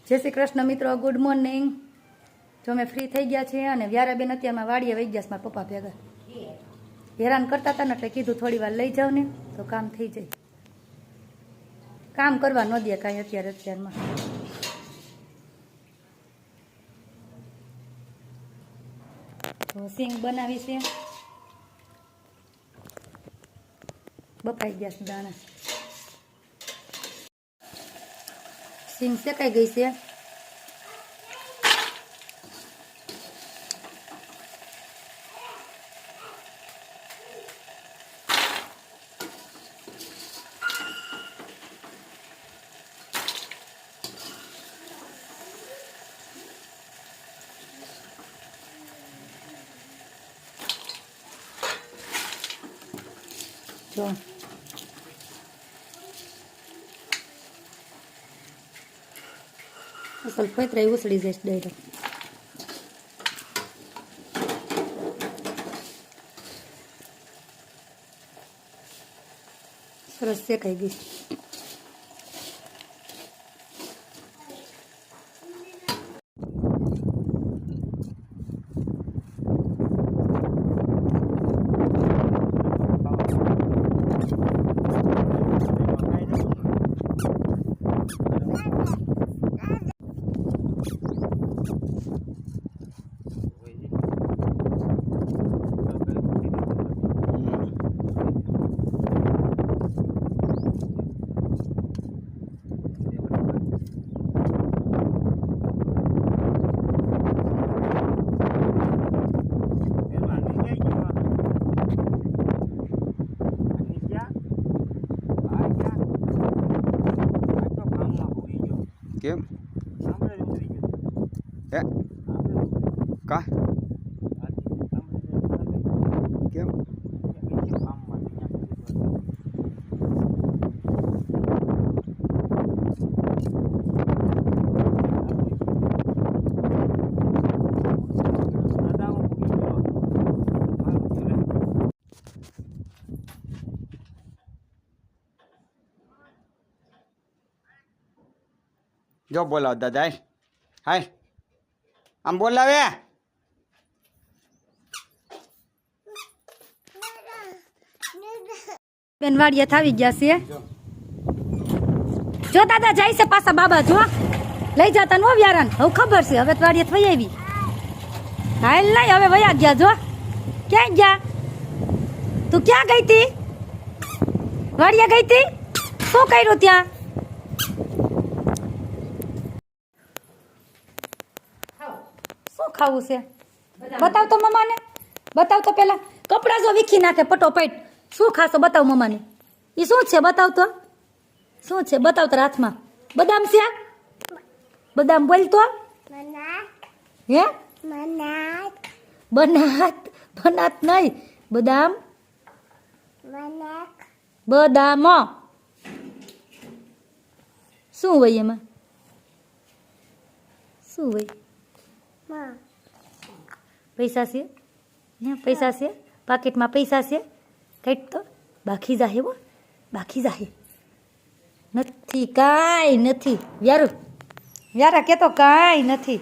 જય શ્રી કૃષ્ણ મિત્રો, good morning. જો અમે ફ્રી થઈ ગયા છીએ અને વ્યારાબેન અત્યારમાં વાડીએ વહી ગયા છે મારા પપ્પા ભેગા। હેરાન કરતા હતા ને એટલે કીધું થોડી વાર લઈ જાવ ને તો કામ થઈ જાય। કામ કરવા ન દે કાંઈ અત્યારમાં। તો સિંગ બનાવી છે, બફાઈ ગયા છે દાણા। સિંગ શેકાઈ ગઈ છે। જો અસલ ફેતરાઈ ઉસળી જઈશ ડાયરેક્ટ। સરસ શેકાઈ ગઈ। કેમ હે કા કેમ જો બોલાવ દાદા હાય આમ બોલાવે બેન વાડીએ થાવી ગયા છે। જો દાદા જાય છે પાછા બાબા, જો લઈ જતા નો વ્યારાન હવે ખબર છે। હવે વાડીએ થઈ આવી હાલ નહીં, હવે વયા ગયા। જો ક્યાં ગયા તું? ક્યાં ગઈ તી? વાડીએ ગઈ તી? શું કર્યું ત્યાં? શું ખાવું છે બતાવ તો મમ્માને, બતાવ તો પેલા। કપડા જો વીખી નાખે પટોપટ। શું ખાશો બતાવ મમ્માને। એ શું છે બતાવ તો, શું છે બતાવ તો હાથમાં। બદામ છે? બદામ બોલ તો। હે બનાત બનાત નહીં, બદામ બદામ। શું હોય એમાં? શું હોય? પૈસા છે? હે પૈસા છે? પાકીટમાં પૈસા છે? કંઈક તો બાકી જાહે, હો બાકી જાહે। નથી કાંઈ નથી વ્યારું, વ્યારા કહેતો કાંઈ નથી।